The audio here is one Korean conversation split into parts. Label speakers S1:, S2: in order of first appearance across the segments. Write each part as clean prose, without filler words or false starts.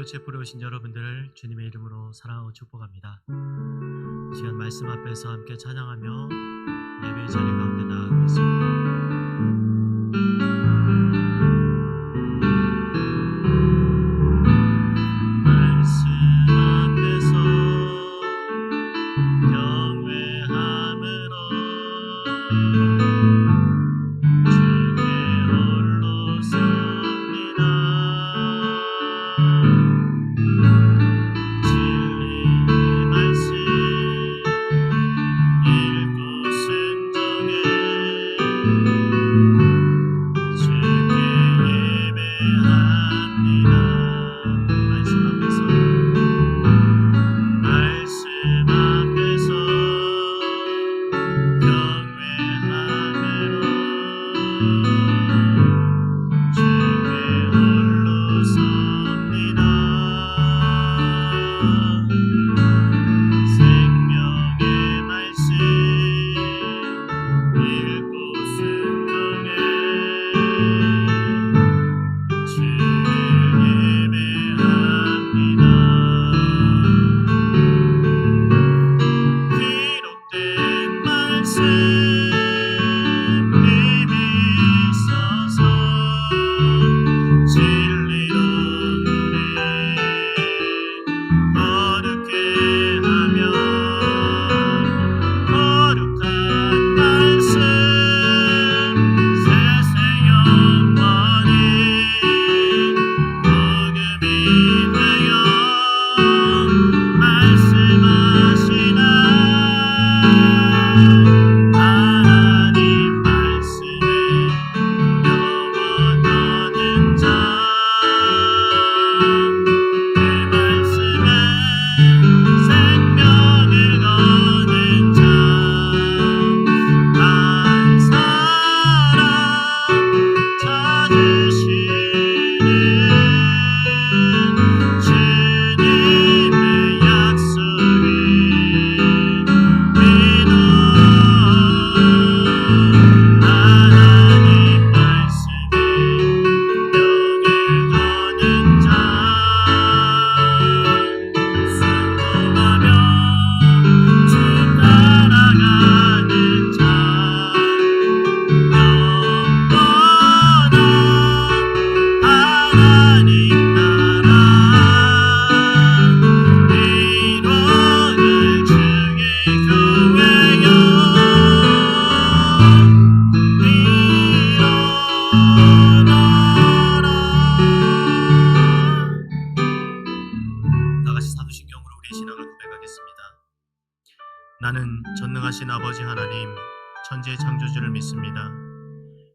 S1: 공동체풀에 오신 여러분들을 주님의 이름으로 사랑하고 축복합니다. 이 시간 말씀 앞에서 함께 찬양하며 예배의 자리 가운데 나아가겠습니다. 나는 전능하신 아버지 하나님, 천지의 창조주를 믿습니다.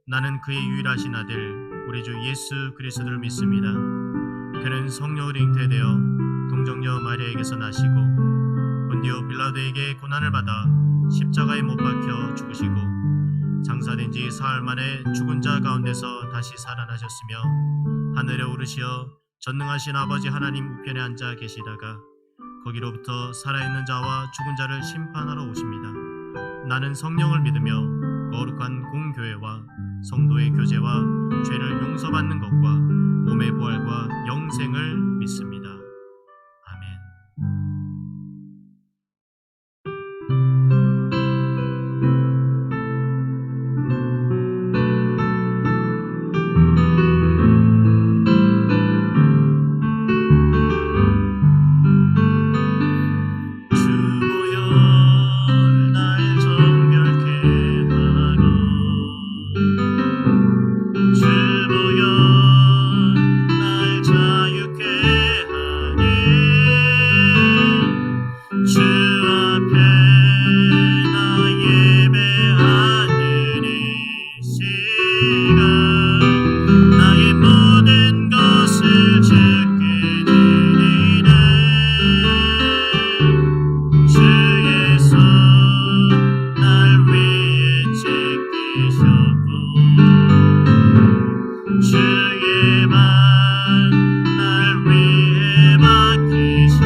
S1: 나는 그의 유일하신 아들, 우리 주 예수 그리스도를 믿습니다. 그는 성령으로 잉태되어 동정녀 마리아에게서 나시고 본디오 빌라도에게 고난을 받아 십자가에 못 박혀 죽으시고 장사된 지 사흘 만에 죽은 자 가운데서 다시 살아나셨으며 하늘에 오르시어 전능하신 아버지 하나님 우편에 앉아 계시다가 거기로부터 살아있는 자와 죽은 자를 심판하러 오십니다. 나는 성령을 믿으며 거룩한 공교회와 성도의 교제와 죄를 용서받는 것과 몸의 부활과 영생을 믿습니다. 아멘.
S2: 날 위해 맡기셨으니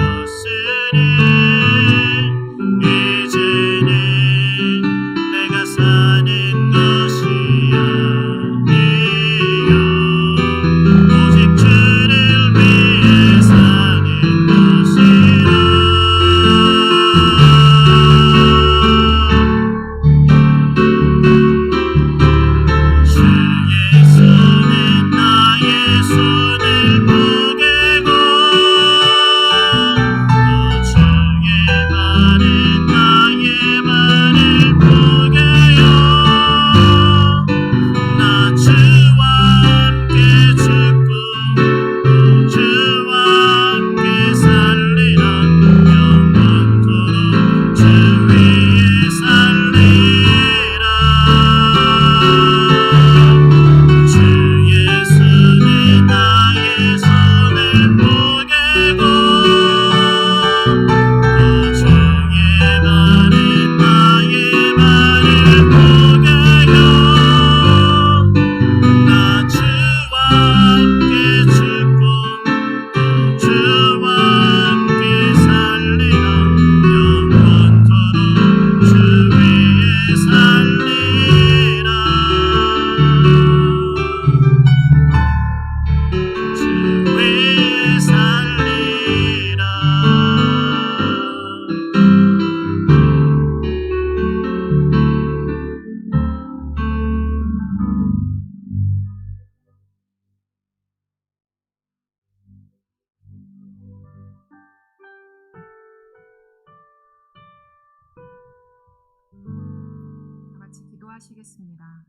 S2: 하시겠습니다.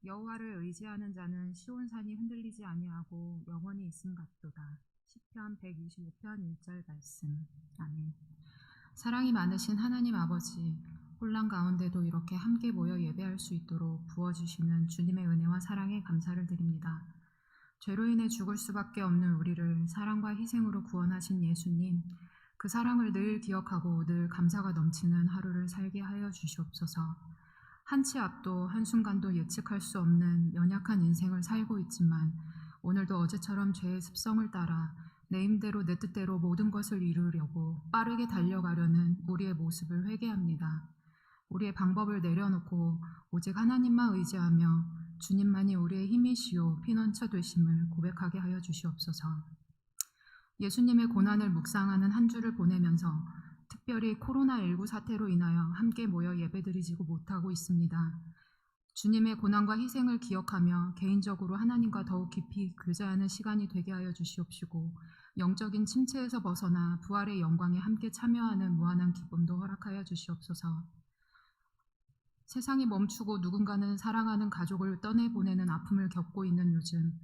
S2: 여호와를 의지하는 자는 시온산이 흔들리지 아니하고 영원히 있음 같도다. 시편 125편 1절 말씀. 아멘. 사랑이 많으신 하나님 아버지, 혼란 가운데도 이렇게 함께 모여 예배할 수 있도록 부어주시는 주님의 은혜와 사랑에 감사를 드립니다. 죄로 인해 죽을 수밖에 없는 우리를 사랑과 희생으로 구원하신 예수님, 그 사랑을 늘 기억하고 늘 감사가 넘치는 하루를 살게 하여 주시옵소서. 한치 앞도 한순간도 예측할 수 없는 연약한 인생을 살고 있지만 오늘도 어제처럼 죄의 습성을 따라 내 힘대로 내 뜻대로 모든 것을 이루려고 빠르게 달려가려는 우리의 모습을 회개합니다. 우리의 방법을 내려놓고 오직 하나님만 의지하며 주님만이 우리의 힘이시요 피난처 되심을 고백하게 하여 주시옵소서. 예수님의 고난을 묵상하는 한 주를 보내면서 특별히 코로나19 사태로 인하여 함께 모여 예배드리지고 못하고 있습니다. 주님의 고난과 희생을 기억하며 개인적으로 하나님과 더욱 깊이 교제하는 시간이 되게 하여 주시옵시고 영적인 침체에서 벗어나 부활의 영광에 함께 참여하는 무한한 기쁨도 허락하여 주시옵소서. 세상이 멈추고 누군가는 사랑하는 가족을 떠내보내는 아픔을 겪고 있는 요즘,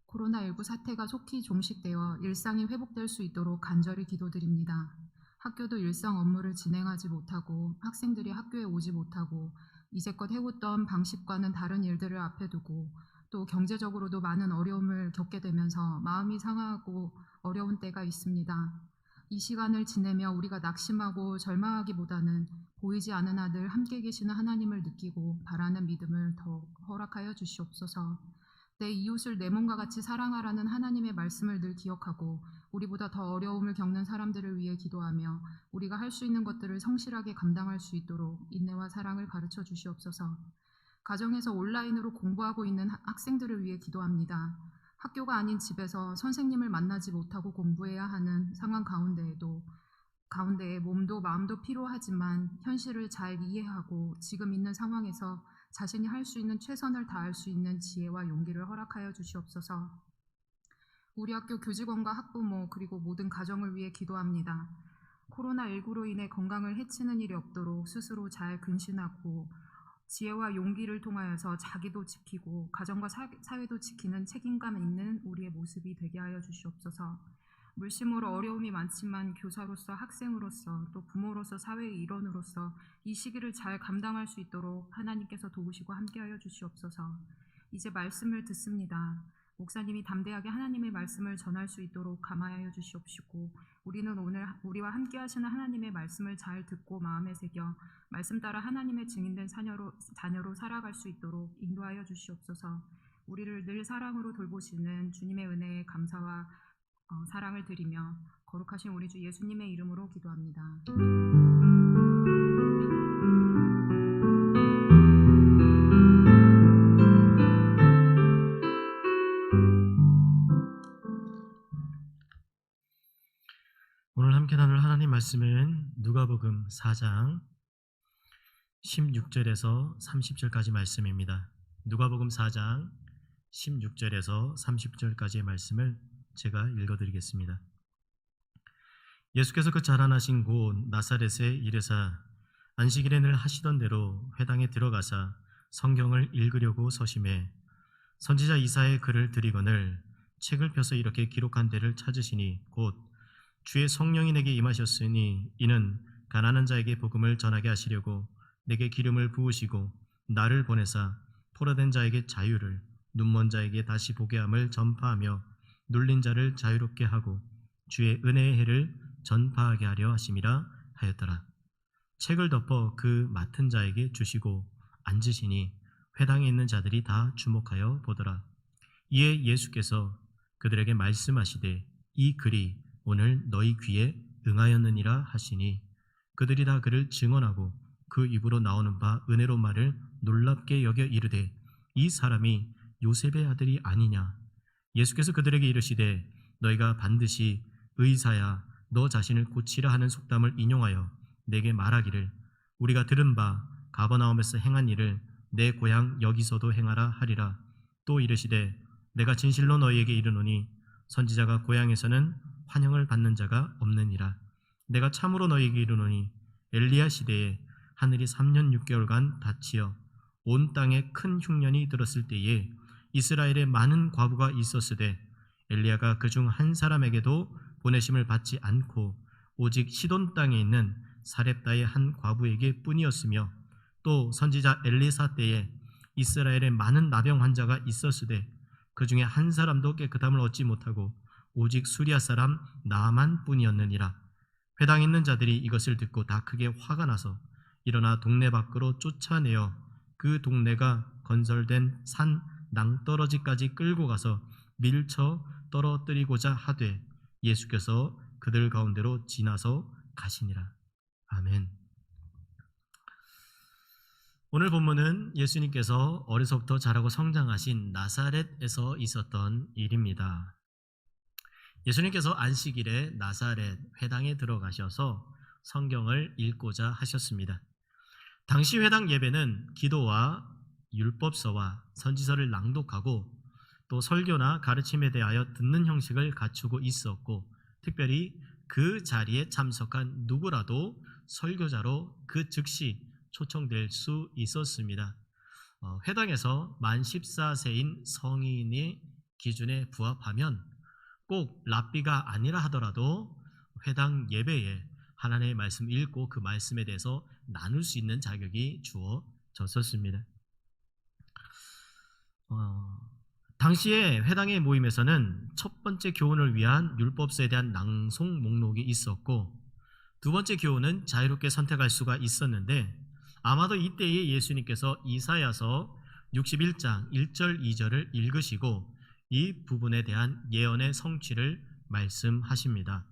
S2: 코로나19 사태가 속히 종식되어 일상이 회복될 수 있도록 간절히 기도드립니다. 학교도 일상 업무를 진행하지 못하고 학생들이 학교에 오지 못하고 이제껏 해왔던 방식과는 다른 일들을 앞에 두고 또 경제적으로도 많은 어려움을 겪게 되면서 마음이 상하고 어려운 때가 있습니다. 이 시간을 지내며 우리가 낙심하고 절망하기보다는 보이지 않으나 늘 함께 계시는 하나님을 느끼고 바라는 믿음을 더 허락하여 주시옵소서. 내 이웃을 내 몸과 같이 사랑하라는 하나님의 말씀을 늘 기억하고 우리보다 더 어려움을 겪는 사람들을 위해 기도하며 우리가 할 수 있는 것들을 성실하게 감당할 수 있도록 인내와 사랑을 가르쳐 주시옵소서. 가정에서 온라인으로 공부하고 있는 학생들을 위해 기도합니다. 학교가 아닌 집에서 선생님을 만나지 못하고 공부해야 하는 상황 가운데에 몸도 마음도 피로하지만 현실을 잘 이해하고 지금 있는 상황에서 자신이 할 수 있는 최선을 다할 수 있는 지혜와 용기를 허락하여 주시옵소서. 우리 학교 교직원과 학부모 그리고 모든 가정을 위해 기도합니다. 코로나19로 인해 건강을 해치는 일이 없도록 스스로 잘 근신하고 지혜와 용기를 통하여서 자기도 지키고 가정과 사회도 지키는 책임감 있는 우리의 모습이 되게 하여 주시옵소서. 물심으로 어려움이 많지만 교사로서 학생으로서 또 부모로서 사회의 일원으로서 이 시기를 잘 감당할 수 있도록 하나님께서 도우시고 함께하여 주시옵소서. 이제 말씀을 듣습니다. 목사님이 담대하게 하나님의 말씀을 전할 수 있도록 감화하여 주시옵시고 우리는 오늘 우리와 함께 하시는 하나님의 말씀을 잘 듣고 마음에 새겨 말씀 따라 하나님의 증인된 자녀로 살아갈 수 있도록 인도하여 주시옵소서. 우리를 늘 사랑으로 돌보시는 주님의 은혜에 감사와 사랑을 드리며 거룩하신 우리 주 예수님의 이름으로 기도합니다.
S1: 오늘 함께 나눌 하나님 말씀은 누가복음 4장 16절에서 30절까지 말씀입니다. 누가복음 4장 16절에서 30절까지의 말씀을 제가 읽어드리겠습니다. 예수께서 그 자라나신 곳 나사렛에 이르사 안식일에 늘 하시던 대로 회당에 들어가사 성경을 읽으려고 서심해 선지자 이사야의 글을 들이거늘 책을 펴서 이렇게 기록한 데를 찾으시니 곧 주의 성령이 내게 임하셨으니 이는 가난한 자에게 복음을 전하게 하시려고 내게 기름을 부으시고 나를 보내사 포로된 자에게 자유를 눈먼 자에게 다시 보게 함을 전파하며 눌린 자를 자유롭게 하고 주의 은혜의 해를 전파하게 하려 하심이라 하였더라. 책을 덮어 그 맡은 자에게 주시고 앉으시니 회당에 있는 자들이 다 주목하여 보더라. 이에 예수께서 그들에게 말씀하시되 이 글이 오늘 너희 귀에 응하였느니라 하시니 그들이 다 그를 증언하고 그 입으로 나오는 바 은혜로운 말을 놀랍게 여겨 이르되 이 사람이 요셉의 아들이 아니냐. 예수께서 그들에게 이르시되 너희가 반드시 의사야 너 자신을 고치라 하는 속담을 인용하여 내게 말하기를 우리가 들은 바 가버나움에서 행한 일을 내 고향 여기서도 행하라 하리라. 또 이르시되 내가 진실로 너희에게 이르노니 선지자가 고향에서는 환영을 받는 자가 없느니라. 내가 참으로 너희에게 이르노니 엘리야 시대에 하늘이 3년 6개월간 닫히어 온 땅에 큰 흉년이 들었을 때에 이스라엘에 많은 과부가 있었으되 엘리야가 그중 한 사람에게도 보내심을 받지 않고 오직 시돈 땅에 있는 사렙다의 한 과부에게 뿐이었으며 또 선지자 엘리사 때에 이스라엘에 많은 나병 환자가 있었으되 그 중에 한 사람도 깨끗함을 얻지 못하고 오직 수리아 사람 나만 뿐이었느니라. 회당에 있는 자들이 이것을 듣고 다 크게 화가 나서 일어나 동네 밖으로 쫓아내어 그 동네가 건설된 산 낭떠러지까지 끌고 가서 밀쳐 떨어뜨리고자 하되 예수께서 그들 가운데로 지나서 가시니라. 아멘. 오늘 본문은 예수님께서 어려서부터 자라고 성장하신 나사렛에서 있었던 일입니다. 예수님께서 안식일에 나사렛 회당에 들어가셔서 성경을 읽고자 하셨습니다. 당시 회당 예배는 기도와 율법서와 선지서를 낭독하고 또 설교나 가르침에 대하여 듣는 형식을 갖추고 있었고, 특별히 그 자리에 참석한 누구라도 설교자로 그 즉시 초청될 수 있었습니다. 회당에서 만 14세인 성인의 기준에 부합하면 꼭 랍비가 아니라 하더라도 회당 예배에 하나님의 말씀 읽고 그 말씀에 대해서 나눌 수 있는 자격이 주어졌었습니다. 당시에 회당의 모임에서는 첫 번째 교훈을 위한 율법서에 대한 낭송 목록이 있었고, 두 번째 교훈은 자유롭게 선택할 수가 있었는데, 아마도 이때에 예수님께서 이사야서 61장 1절 2절을 읽으시고 이 부분에 대한 예언의 성취를 말씀하십니다.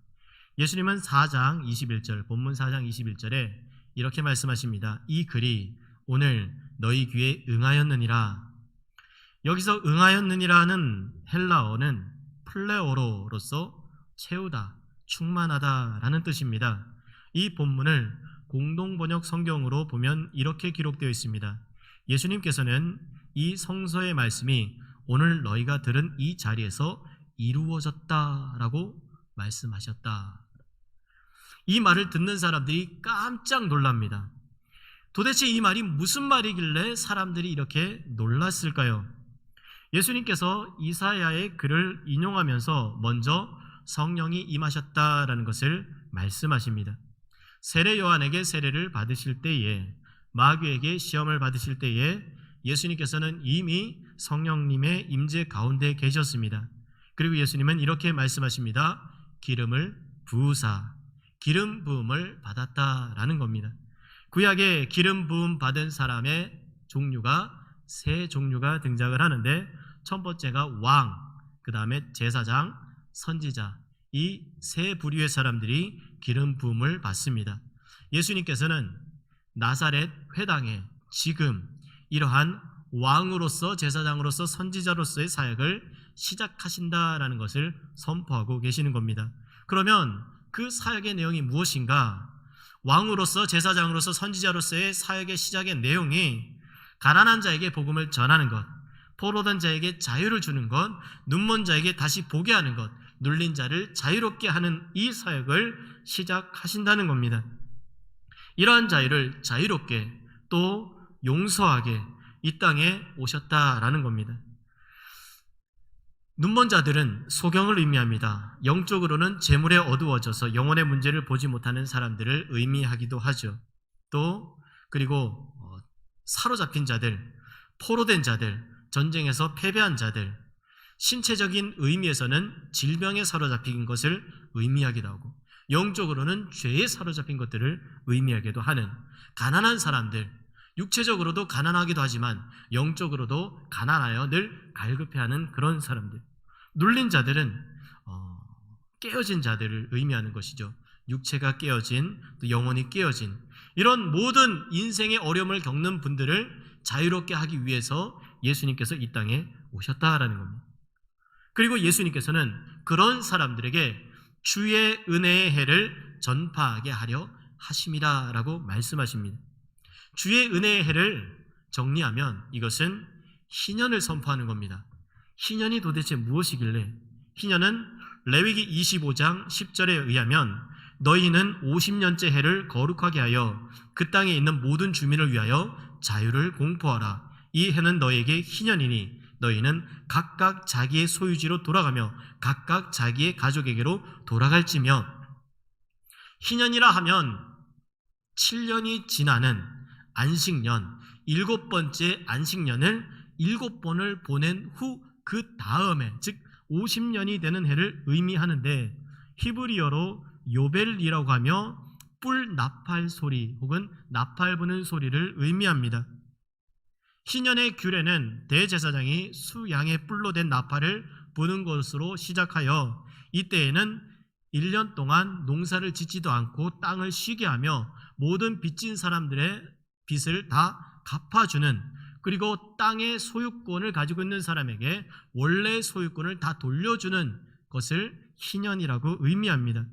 S1: 예수님은 4장 21절, 본문 4장 21절에 이렇게 말씀하십니다. 이 글이 오늘 너희 귀에 응하였느니라. 여기서 응하였느니라는 헬라어는 플레오로로서 채우다, 충만하다 라는 뜻입니다. 이 본문을 공동번역 성경으로 보면 이렇게 기록되어 있습니다. 예수님께서는 이 성서의 말씀이 오늘 너희가 들은 이 자리에서 이루어졌다라고 말씀하셨다. 이 말을 듣는 사람들이 깜짝 놀랍니다. 도대체 이 말이 무슨 말이길래 사람들이 이렇게 놀랐을까요? 예수님께서 이사야의 글을 인용하면서 먼저 성령이 임하셨다라는 것을 말씀하십니다. 세례 요한에게 세례를 받으실 때에, 마귀에게 시험을 받으실 때에 예수님께서는 이미 성령님의 임재 가운데 계셨습니다. 그리고 예수님은 이렇게 말씀하십니다. 기름을 부으사, 기름 부음을 받았다라는 겁니다. 구약에 기름 부음 받은 사람의 종류가 세 종류가 등장을 하는데, 첫 번째가 왕, 그 다음에 제사장, 선지자, 이 세 부류의 사람들이 기름 부음을 받습니다. 예수님께서는 나사렛 회당에 지금 이러한 왕으로서, 제사장으로서, 선지자로서의 사역을 시작하신다라는 것을 선포하고 계시는 겁니다. 그러면 그 사역의 내용이 무엇인가? 왕으로서, 제사장으로서, 선지자로서의 사역의 시작의 내용이 가난한 자에게 복음을 전하는 것, 포로된 자에게 자유를 주는 것, 눈먼 자에게 다시 보게 하는 것, 눌린 자를 자유롭게 하는 이 사역을 시작하신다는 겁니다. 이러한 자유를 자유롭게 또 용서하게 이 땅에 오셨다라는 겁니다. 눈먼 자들은 소경을 의미합니다. 영적으로는 재물에 어두워져서 영혼의 문제를 보지 못하는 사람들을 의미하기도 하죠. 또 그리고 사로잡힌 자들, 포로된 자들, 전쟁에서 패배한 자들, 신체적인 의미에서는 질병에 사로잡힌 것을 의미하기도 하고, 영적으로는 죄에 사로잡힌 것들을 의미하기도 하는 가난한 사람들, 육체적으로도 가난하기도 하지만 영적으로도 가난하여 늘 갈급해하는 그런 사람들, 눌린 자들은 깨어진 자들을 의미하는 것이죠. 육체가 깨어진, 또 영혼이 깨어진 이런 모든 인생의 어려움을 겪는 분들을 자유롭게 하기 위해서 예수님께서 이 땅에 오셨다라는 겁니다. 그리고 예수님께서는 그런 사람들에게 주의 은혜의 해를 전파하게 하려 하심이라라고 말씀하십니다. 주의 은혜의 해를 정리하면 이것은 희년을 선포하는 겁니다. 희년이 도대체 무엇이길래? 희년은 레위기 25장 10절에 의하면 너희는 50년째 해를 거룩하게 하여 그 땅에 있는 모든 주민을 위하여 자유를 공포하라. 이 해는 너에게 희년이니 너희는 각각 자기의 소유지로 돌아가며 각각 자기의 가족에게로 돌아갈지며. 희년이라 하면 7년이 지나는 안식년, 7번째 안식년을 7번을 보낸 후 그 다음에, 즉 50년이 되는 해를 의미하는데, 히브리어로 요벨이라고 하며 뿔 나팔 소리 혹은 나팔 부는 소리를 의미합니다. 희년의 규례는 대제사장이 수양의 뿔로 된 나팔을 부는 것으로 시작하여 이때에는 1년 동안 농사를 짓지도 않고 땅을 쉬게 하며 모든 빚진 사람들의 빚을 다 갚아주는, 그리고 땅의 소유권을 가지고 있는 사람에게 원래 소유권을 다 돌려주는 것을 희년이라고 의미합니다.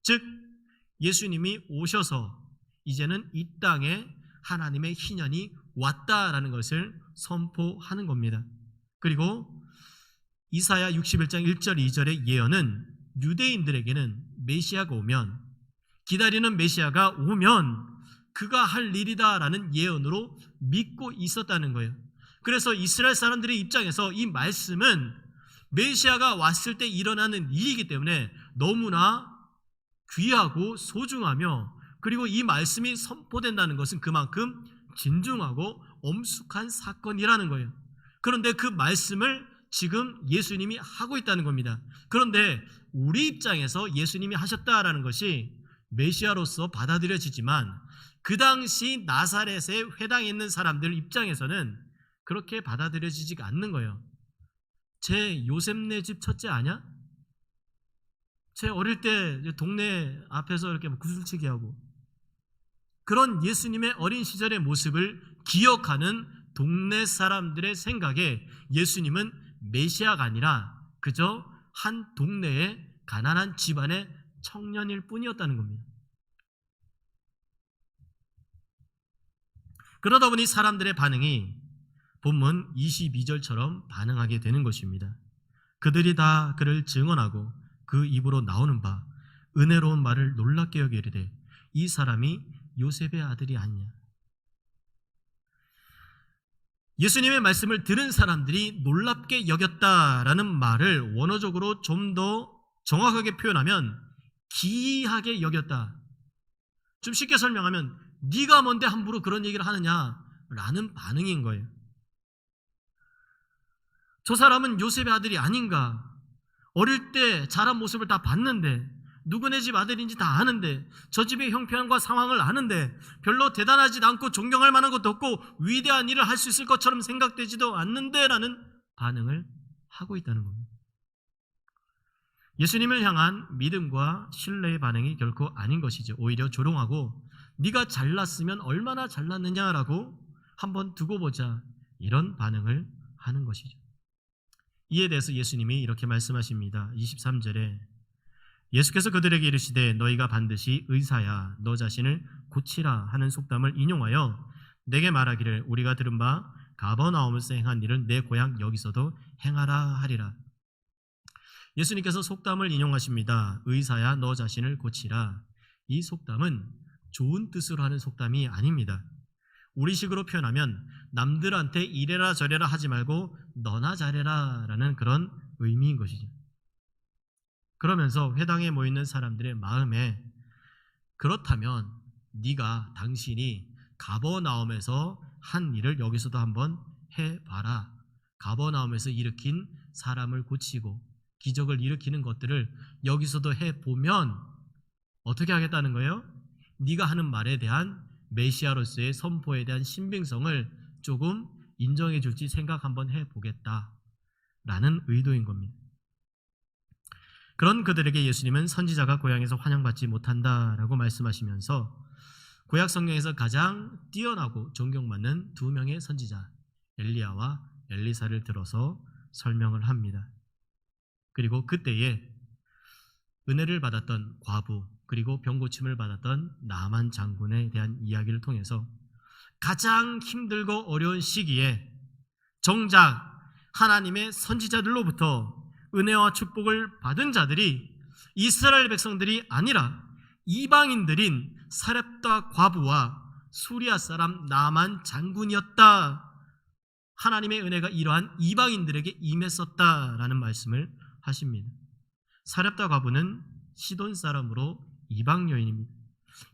S1: 즉 예수님이 오셔서 이제는 이 땅에 하나님의 희년이 왔다라는 것을 선포하는 겁니다. 그리고 이사야 61장 1절 2절의 예언은 유대인들에게는 메시아가 오면, 기다리는 메시아가 오면 그가 할 일이다라는 예언으로 믿고 있었다는 거예요. 그래서 이스라엘 사람들의 입장에서 이 말씀은 메시아가 왔을 때 일어나는 일이기 때문에 너무나 귀하고 소중하며, 그리고 이 말씀이 선포된다는 것은 그만큼 진중하고 엄숙한 사건이라는 거예요. 그런데 그 말씀을 지금 예수님이 하고 있다는 겁니다. 그런데 우리 입장에서 예수님이 하셨다라는 것이 메시아로서 받아들여지지만 그 당시 나사렛에 회당에 있는 사람들 입장에서는 그렇게 받아들여지지가 않는 거예요. 쟤 요셉네 집 첫째 아냐? 쟤 어릴 때 동네 앞에서 이렇게 구슬치기 하고, 그런 예수님의 어린 시절의 모습을 기억하는 동네 사람들의 생각에 예수님은 메시아가 아니라 그저 한 동네의 가난한 집안의 청년일 뿐이었다는 겁니다. 그러다 보니 사람들의 반응이 본문 22절처럼 반응하게 되는 것입니다. 그들이 다 그를 증언하고 그 입으로 나오는 바 은혜로운 말을 놀랍게 여겨 이르되 이 사람이 요셉의 아들이 아니냐. 예수님의 말씀을 들은 사람들이 놀랍게 여겼다라는 말을 원어적으로 좀 더 정확하게 표현하면 기이하게 여겼다. 좀 쉽게 설명하면 네가 뭔데 함부로 그런 얘기를 하느냐라는 반응인 거예요. 저 사람은 요셉의 아들이 아닌가? 어릴 때 자란 모습을 다 봤는데, 누구네 집 아들인지 다 아는데, 저 집의 형편과 상황을 아는데 별로 대단하지도 않고 존경할 만한 것도 없고 위대한 일을 할 수 있을 것처럼 생각되지도 않는데 라는 반응을 하고 있다는 겁니다. 예수님을 향한 믿음과 신뢰의 반응이 결코 아닌 것이죠. 오히려 조롱하고 네가 잘났으면 얼마나 잘났느냐라고 한번 두고 보자, 이런 반응을 하는 것이죠. 이에 대해서 예수님이 이렇게 말씀하십니다. 23절에 예수께서 그들에게 이르시되 너희가 반드시 의사야 너 자신을 고치라 하는 속담을 인용하여 내게 말하기를 우리가 들은 바 가버나움에서 행한 일을 내 고향 여기서도 행하라 하리라. 예수님께서 속담을 인용하십니다. 의사야 너 자신을 고치라. 이 속담은 좋은 뜻으로 하는 속담이 아닙니다. 우리식으로 표현하면 남들한테 이래라 저래라 하지 말고 너나 잘해라 라는 그런 의미인 것이죠. 그러면서 회당에 모이는 사람들의 마음에 그렇다면 네가 당신이 가버나움에서 한 일을 여기서도 한번 해봐라. 가버나움에서 일으킨 사람을 고치고 기적을 일으키는 것들을 여기서도 해보면 어떻게 하겠다는 거예요? 네가 하는 말에 대한 메시아로서의 선포에 대한 신빙성을 조금 인정해 줄지 생각 한번 해보겠다라는 의도인 겁니다. 그런 그들에게 예수님은 선지자가 고향에서 환영받지 못한다라고 말씀하시면서 구약 성경에서 가장 뛰어나고 존경받는 두 명의 선지자 엘리야와 엘리사를 들어서 설명을 합니다. 그리고 그때에 은혜를 받았던 과부 그리고 병고침을 받았던 나만 장군에 대한 이야기를 통해서 가장 힘들고 어려운 시기에 정작 하나님의 선지자들로부터 은혜와 축복을 받은 자들이 이스라엘 백성들이 아니라 이방인들인 사렙다 과부와 수리아 사람 나만 장군이었다. 하나님의 은혜가 이러한 이방인들에게 임했었다라는 말씀을 하십니다. 사렙다 과부는 시돈 사람으로 이방 여인입니다.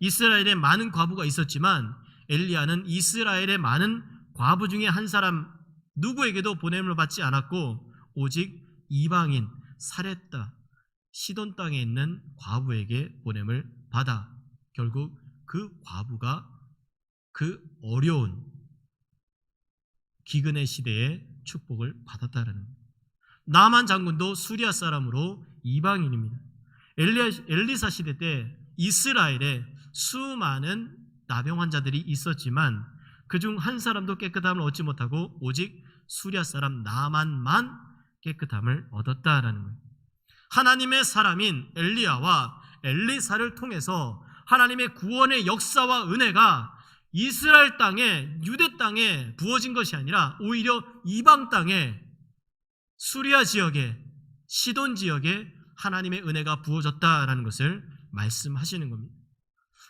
S1: 이스라엘에 많은 과부가 있었지만 엘리야는 이스라엘의 많은 과부 중에 한 사람 누구에게도 보냄을 받지 않았고 오직 이방인 사렙다 시돈 땅에 있는 과부에게 보냄을 받아 결국 그 과부가 그 어려운 기근의 시대에 축복을 받았다라는 거예요. 나만 장군도 수리아 사람으로 이방인입니다. 엘리사 시대 때 이스라엘에 수많은 나병 환자들이 있었지만 그중 한 사람도 깨끗함을 얻지 못하고 오직 수리아 사람 나만만 깨끗함을 얻었다라는 거예요. 하나님의 사람인 엘리야와 엘리사를 통해서 하나님의 구원의 역사와 은혜가 이스라엘 땅에 유대 땅에 부어진 것이 아니라 오히려 이방 땅에 수리아 지역에 시돈 지역에 하나님의 은혜가 부어졌다라는 것을 말씀하시는 겁니다.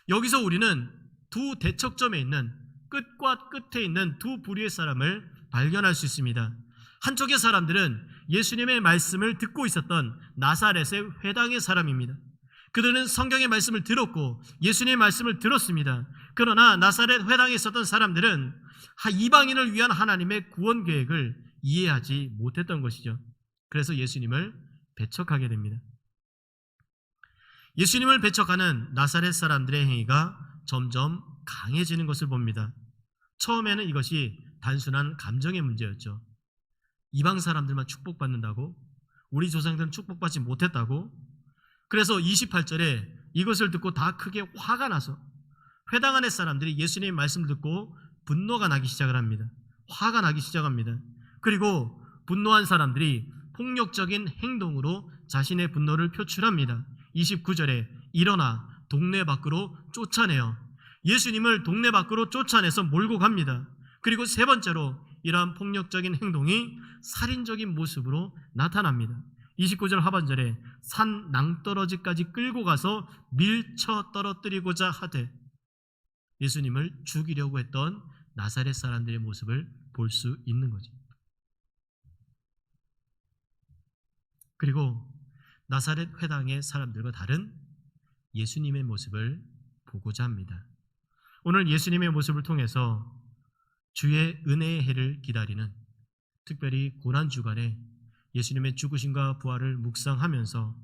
S1: 여기서 우리는 두 대척점에 있는 끝과 끝에 있는 두 부류의 사람을 발견할 수 있습니다. 한쪽의 사람들은 예수님의 말씀을 듣고 있었던 나사렛의 회당의 사람입니다. 그들은 성경의 말씀을 들었고 예수님의 말씀을 들었습니다. 그러나 나사렛 회당에 있었던 사람들은 이방인을 위한 하나님의 구원 계획을 이해하지 못했던 것이죠. 그래서 예수님을 배척하게 됩니다. 예수님을 배척하는 나사렛 사람들의 행위가 점점 강해지는 것을 봅니다. 처음에는 이것이 단순한 감정의 문제였죠. 이방 사람들만 축복받는다고? 우리 조상들은 축복받지 못했다고? 그래서 28절에 이것을 듣고 다 크게 화가 나서 회당 안의 사람들이 예수님의 말씀을 듣고 분노가 나기 시작을 합니다. 화가 나기 시작합니다. 그리고 분노한 사람들이 폭력적인 행동으로 자신의 분노를 표출합니다. 29절에 일어나 동네 밖으로 쫓아내요. 예수님을 동네 밖으로 쫓아내서 몰고 갑니다. 그리고 세 번째로 이러한 폭력적인 행동이 살인적인 모습으로 나타납니다. 29절 하반절에 산 낭떠러지까지 끌고 가서 밀쳐 떨어뜨리고자 하되 예수님을 죽이려고 했던 나사렛 사람들의 모습을 볼 수 있는 거죠. 그리고 나사렛 회당의 사람들과 다른 예수님의 모습을 보고자 합니다. 오늘 예수님의 모습을 통해서 주의 은혜의 해를 기다리는, 특별히 고난주간에 예수님의 죽으심과 부활을 묵상하면서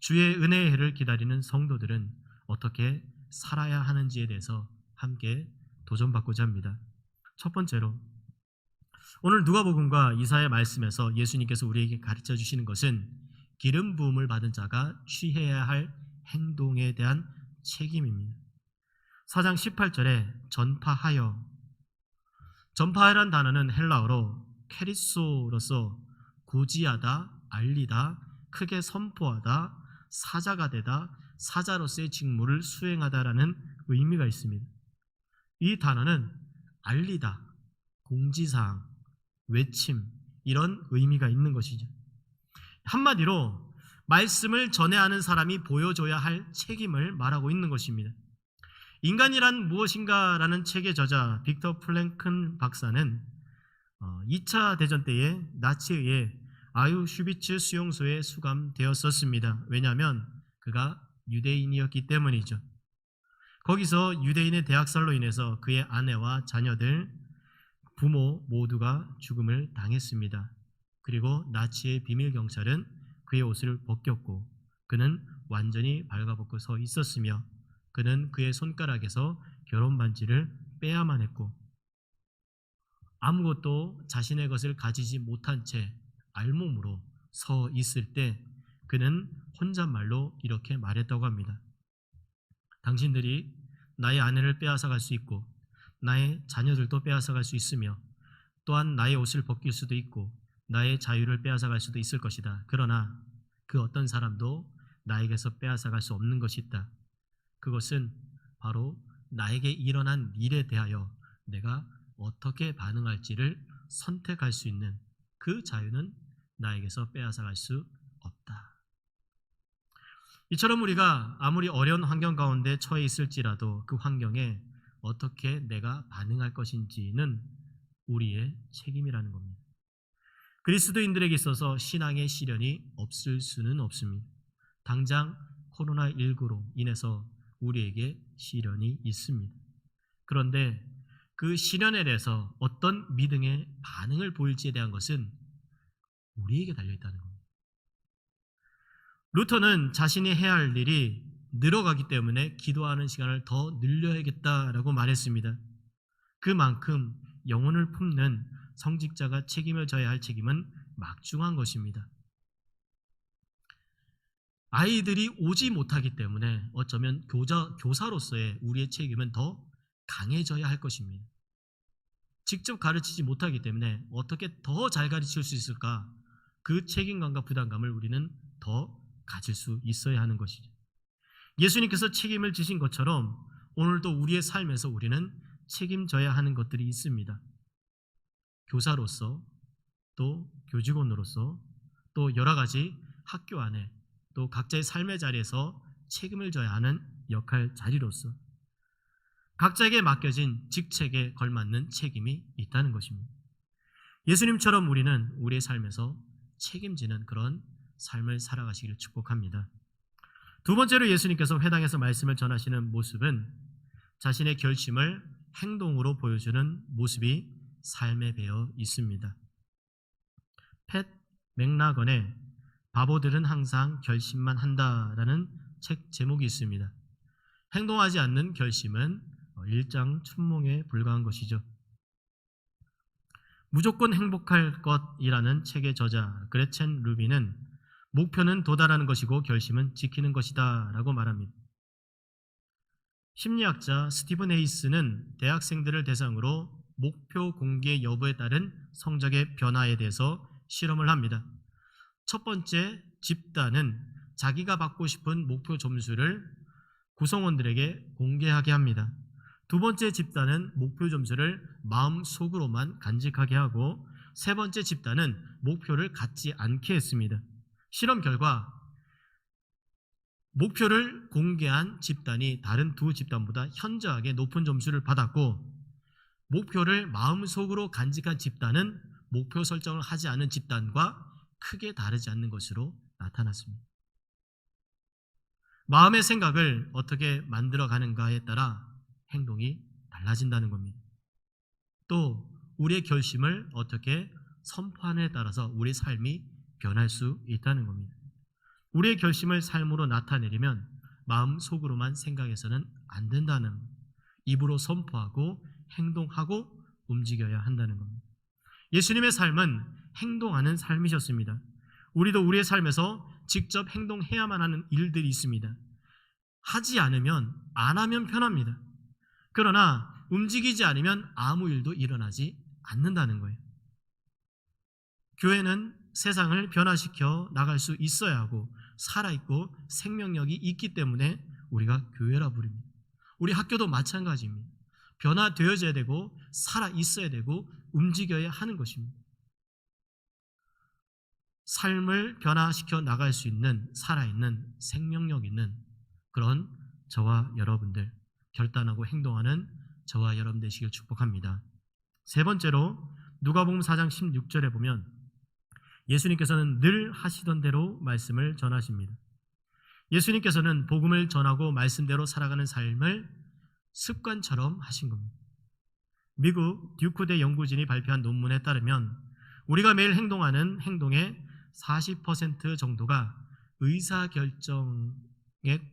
S1: 주의 은혜의 해를 기다리는 성도들은 어떻게 살아야 하는지에 대해서 함께 도전받고자 합니다. 첫 번째로 오늘 누가복음과 이사야 말씀에서 예수님께서 우리에게 가르쳐 주시는 것은 기름 부음을 받은 자가 취해야 할 행동에 대한 책임입니다. 4장 18절에 전파하라는 단어는 헬라어로 케리소로서 고지하다, 알리다, 크게 선포하다, 사자가 되다, 사자로서의 직무를 수행하다라는 의미가 있습니다. 이 단어는 알리다, 공지사항, 외침 이런 의미가 있는 것이죠. 한마디로 말씀을 전해야 하는 사람이 보여줘야 할 책임을 말하고 있는 것입니다. 인간이란 무엇인가라는 책의 저자 빅터 플랭큰 박사는 2차 대전 때에 나치에 의해 아우슈비츠 수용소에 수감되었었습니다. 왜냐하면 그가 유대인이었기 때문이죠. 거기서 유대인의 대학살로 인해서 그의 아내와 자녀들, 부모 모두가 죽음을 당했습니다. 그리고 나치의 비밀 경찰은 그의 옷을 벗겼고 그는 완전히 발가벗고 서 있었으며 그는 그의 손가락에서 결혼 반지를 빼야만 했고 아무것도 자신의 것을 가지지 못한 채 알몸으로 서 있을 때 그는 혼잣말로 이렇게 말했다고 합니다. 당신들이 나의 아내를 빼앗아 갈 수 있고 나의 자녀들도 빼앗아 갈 수 있으며 또한 나의 옷을 벗길 수도 있고 나의 자유를 빼앗아 갈 수도 있을 것이다. 그러나 그 어떤 사람도 나에게서 빼앗아 갈 수 없는 것이 있다. 그것은 바로 나에게 일어난 일에 대하여 내가 어떻게 반응할지를 선택할 수 있는 그 자유는 나에게서 빼앗아 갈 수 없다. 이처럼 우리가 아무리 어려운 환경 가운데 처해 있을지라도 그 환경에 어떻게 내가 반응할 것인지는 우리의 책임이라는 겁니다. 그리스도인들에게 있어서 신앙의 시련이 없을 수는 없습니다. 당장 코로나19로 인해서 우리에게 시련이 있습니다. 그런데 그 시련에 대해서 어떤 믿음의 반응을 보일지에 대한 것은 우리에게 달려있다는 겁니다. 루터는 자신이 해야 할 일이 늘어가기 때문에 기도하는 시간을 더 늘려야겠다라고 말했습니다. 그만큼 영혼을 품는 성직자가 책임을 져야 할 책임은 막중한 것입니다. 아이들이 오지 못하기 때문에 어쩌면 교사로서의 우리의 책임은 더 강해져야 할 것입니다. 직접 가르치지 못하기 때문에 어떻게 더 잘 가르칠 수 있을까? 그 책임감과 부담감을 우리는 더 가질 수 있어야 하는 것이죠. 예수님께서 책임을 지신 것처럼 오늘도 우리의 삶에서 우리는 책임져야 하는 것들이 있습니다. 교사로서, 또 교직원으로서, 또 여러 가지 학교 안에, 또 각자의 삶의 자리에서 책임을 져야 하는 역할 자리로서 각자에게 맡겨진 직책에 걸맞는 책임이 있다는 것입니다. 예수님처럼 우리는 우리의 삶에서 책임지는 그런 삶을 살아가시기를 축복합니다. 두 번째로 예수님께서 회당에서 말씀을 전하시는 모습은 자신의 결심을 행동으로 보여주는 모습이 삶에 배어 있습니다. 팻 맥나건의 바보들은 항상 결심만 한다라는 책 제목이 있습니다. 행동하지 않는 결심은 일장춘몽에 불과한 것이죠. 무조건 행복할 것이라는 책의 저자 그레첸 루비는 목표는 도달하는 것이고 결심은 지키는 것이다 라고 말합니다. 심리학자 스티븐 헤이스는 대학생들을 대상으로 목표 공개 여부에 따른 성적의 변화에 대해서 실험을 합니다. 첫 번째 집단은 자기가 받고 싶은 목표 점수를 구성원들에게 공개하게 합니다. 두 번째 집단은 목표 점수를 마음속으로만 간직하게 하고 세 번째 집단은 목표를 갖지 않게 했습니다. 실험 결과 목표를 공개한 집단이 다른 두 집단보다 현저하게 높은 점수를 받았고 목표를 마음속으로 간직한 집단은 목표 설정을 하지 않은 집단과 크게 다르지 않는 것으로 나타났습니다. 마음의 생각을 어떻게 만들어가는가에 따라 행동이 달라진다는 겁니다. 또 우리의 결심을 어떻게 선포하느냐에 따라서 우리의 삶이 변할 수 있다는 겁니다. 우리의 결심을 삶으로 나타내려면 마음속으로만 생각해서는 안 된다는 겁니다. 입으로 선포하고 행동하고 움직여야 한다는 겁니다. 예수님의 삶은 행동하는 삶이셨습니다. 우리도 우리의 삶에서 직접 행동해야만 하는 일들이 있습니다. 하지 않으면 안 하면 편합니다. 그러나 움직이지 않으면 아무 일도 일어나지 않는다는 거예요. 교회는 세상을 변화시켜 나갈 수 있어야 하고 살아있고 생명력이 있기 때문에 우리가 교회라 부릅니다. 우리 학교도 마찬가지입니다. 변화되어져야 되고 살아있어야 되고 움직여야 하는 것입니다. 삶을 변화시켜 나갈 수 있는 살아있는 생명력 있는 그런 저와 여러분들, 결단하고 행동하는 저와 여러분 되시길 축복합니다. 세 번째로 누가복음 4장 16절에 보면 예수님께서는 늘 하시던 대로 말씀을 전하십니다. 예수님께서는 복음을 전하고 말씀대로 살아가는 삶을 습관처럼 하신 겁니다. 미국 듀크대 연구진이 발표한 논문에 따르면 우리가 매일 행동하는 행동의 40% 정도가 의사결정의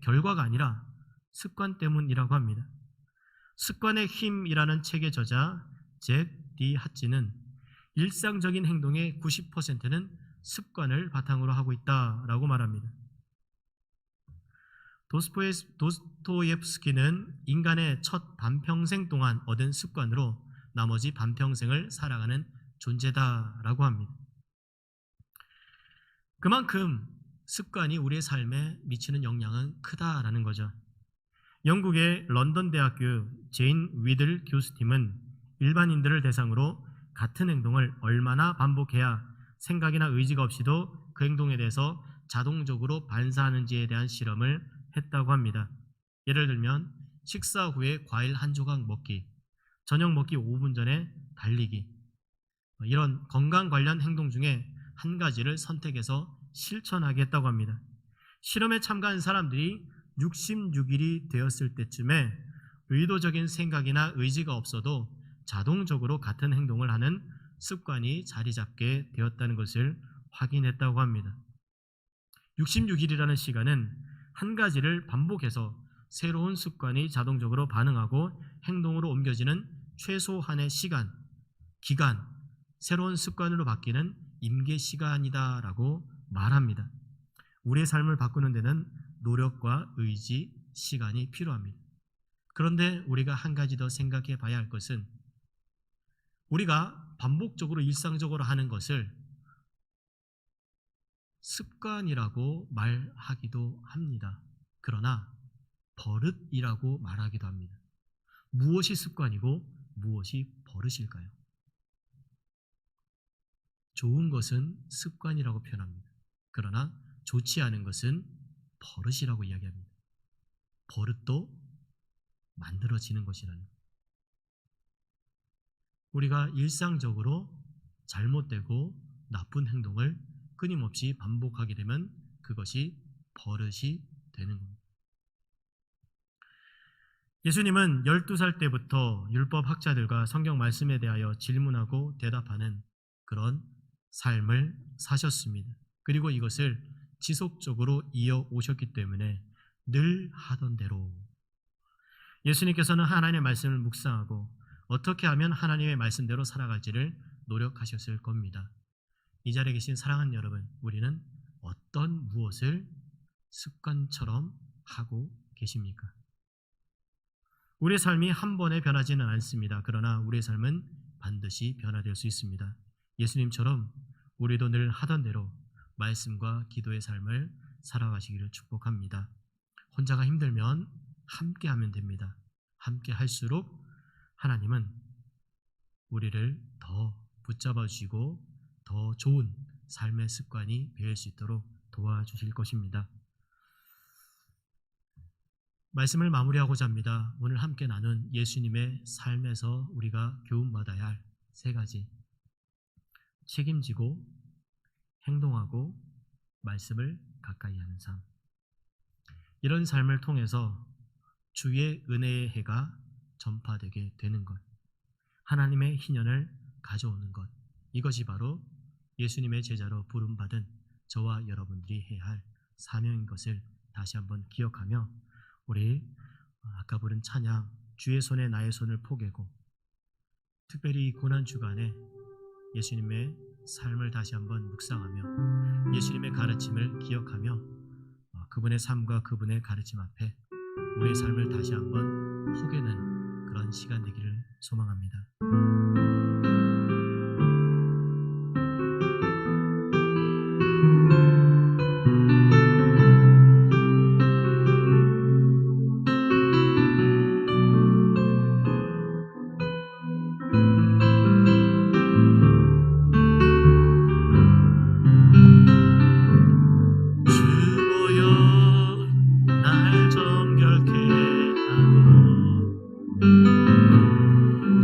S1: 결과가 아니라 습관 때문이라고 합니다. 습관의 힘이라는 책의 저자 잭 디 하치는 일상적인 행동의 90%는 습관을 바탕으로 하고 있다라고 말합니다. 도스토옙스키는 인간의 첫 반평생 동안 얻은 습관으로 나머지 반평생을 살아가는 존재다라고 합니다. 그만큼 습관이 우리의 삶에 미치는 영향은 크다라는 거죠. 영국의 런던 대학교 제인 위들 교수팀은 일반인들을 대상으로 같은 행동을 얼마나 반복해야 생각이나 의지가 없이도 그 행동에 대해서 자동적으로 반사하는지에 대한 실험을 했다고 합니다. 예를 들면 식사 후에 과일 한 조각 먹기, 저녁 먹기 5분 전에 달리기, 이런 건강 관련 행동 중에 한 가지를 선택해서 실천하게 했다고 합니다. 실험에 참가한 사람들이 66일이 되었을 때쯤에 의도적인 생각이나 의지가 없어도 자동적으로 같은 행동을 하는 습관이 자리 잡게 되었다는 것을 확인했다고 합니다. 66일이라는 시간은 한 가지를 반복해서 새로운 습관이 자동적으로 반응하고 행동으로 옮겨지는 최소한의 시간, 기간, 새로운 습관으로 바뀌는 임계 시간이다라고 말합니다. 우리의 삶을 바꾸는 데는 노력과 의지, 시간이 필요합니다. 그런데 우리가 한 가지 더 생각해 봐야 할 것은 우리가 반복적으로 일상적으로 하는 것을 습관이라고 말하기도 합니다. 그러나 버릇이라고 말하기도 합니다. 무엇이 습관이고 무엇이 버릇일까요? 좋은 것은 습관이라고 표현합니다. 그러나 좋지 않은 것은 버릇이라고 이야기합니다. 버릇도 만들어지는 것이라는 것. 우리가 일상적으로 잘못되고 나쁜 행동을 끊임없이 반복하게 되면 그것이 버릇이 되는 겁니다. 예수님은 12살 때부터 율법학자들과 성경 말씀에 대하여 질문하고 대답하는 그런 삶을 사셨습니다. 그리고 이것을 지속적으로 이어오셨기 때문에 늘 하던 대로 예수님께서는 하나님의 말씀을 묵상하고 어떻게 하면 하나님의 말씀대로 살아갈지를 노력하셨을 겁니다. 이 자리에 계신 사랑하는 여러분, 우리는 어떤 무엇을 습관처럼 하고 계십니까? 우리의 삶이 한 번에 변하지는 않습니다. 그러나 우리의 삶은 반드시 변화될 수 있습니다. 예수님처럼 우리도 늘 하던 대로 말씀과 기도의 삶을 살아가시기를 축복합니다. 혼자가 힘들면 함께 하면 됩니다. 함께 할수록 하나님은 우리를 더 붙잡아 주시고 더 좋은 삶의 습관이 배울 수 있도록 도와주실 것입니다. 말씀을 마무리하고자 합니다. 오늘 함께 나눈 예수님의 삶에서 우리가 교훈받아야 할 세 가지: 책임지고 행동하고 말씀을 가까이 하는 삶. 이런 삶을 통해서 주의 은혜의 해가 전파되게 되는 것, 하나님의 희년을 가져오는 것, 이것이 바로 예수님의 제자로 부름받은 저와 여러분들이 해야 할 사명인 것을 다시 한번 기억하며 우리 아까 부른 찬양 주의 손에 나의 손을 포개고, 특별히 이 고난주간에 예수님의 삶을 다시 한번 묵상하며 예수님의 가르침을 기억하며 그분의 삶과 그분의 가르침 앞에 우리의 삶을 다시 한번 포개는 그런 시간 되기를 소망합니다.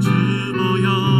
S1: 주보여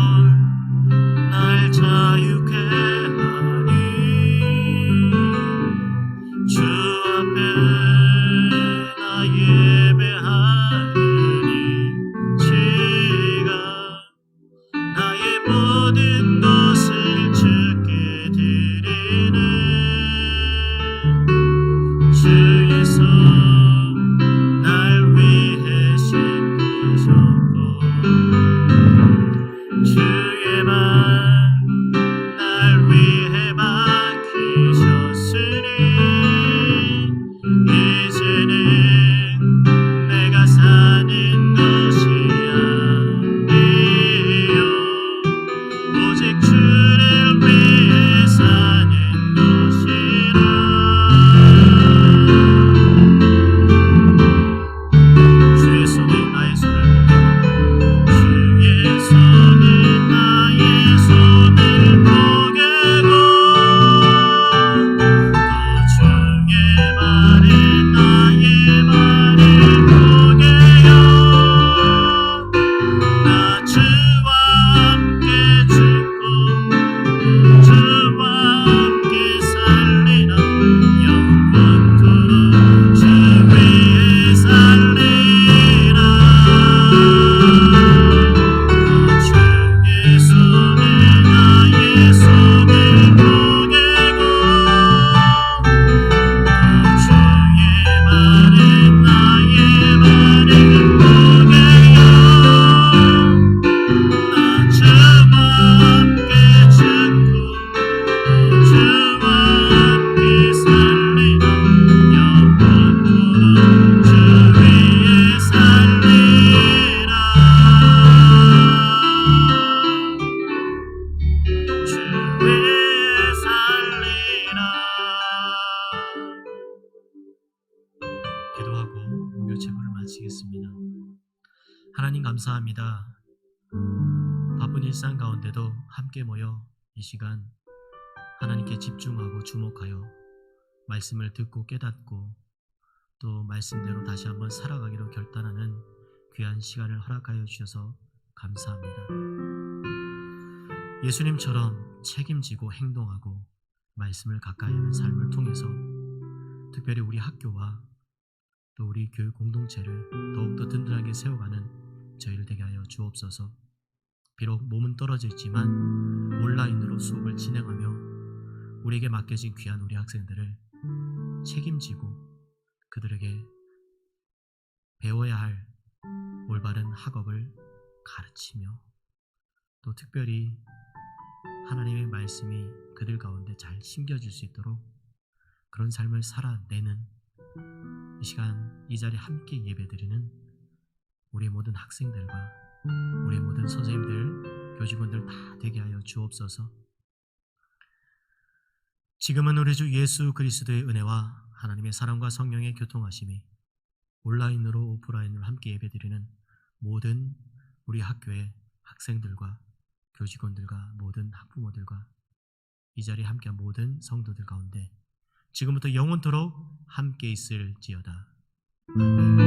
S1: 감사합니다. 바쁜 일상 가운데도 함께 모여 이 시간 하나님께 집중하고 주목하여 말씀을 듣고 깨닫고 또 말씀대로 다시 한번 살아가기로 결단하는 귀한 시간을 허락하여 주셔서 감사합니다. 예수님처럼 책임지고 행동하고 말씀을 가까이 하는 삶을 통해서 특별히 우리 학교와 또 우리 교육 공동체를 더욱더 든든하게 세워가는 저희를 되게 하여 주옵소서. 비록 몸은 떨어져 있지만 온라인으로 수업을 진행하며 우리에게 맡겨진 귀한 우리 학생들을 책임지고 그들에게 배워야 할 올바른 학업을 가르치며 또 특별히 하나님의 말씀이 그들 가운데 잘 심겨질 수 있도록 그런 삶을 살아내는 이 시간 이 자리에 함께 예배드리는 우리의 모든 학생들과 우리의 모든 선생님들, 교직원들 다 되게 하여 주옵소서. 지금은 우리 주 예수 그리스도의 은혜와 하나님의 사랑과 성령의 교통하심이 온라인으로 오프라인으로 함께 예배드리는 모든 우리 학교의 학생들과 교직원들과 모든 학부모들과 이 자리에 함께한 모든 성도들 가운데 지금부터 영원토록 함께 있을지어다. 아멘.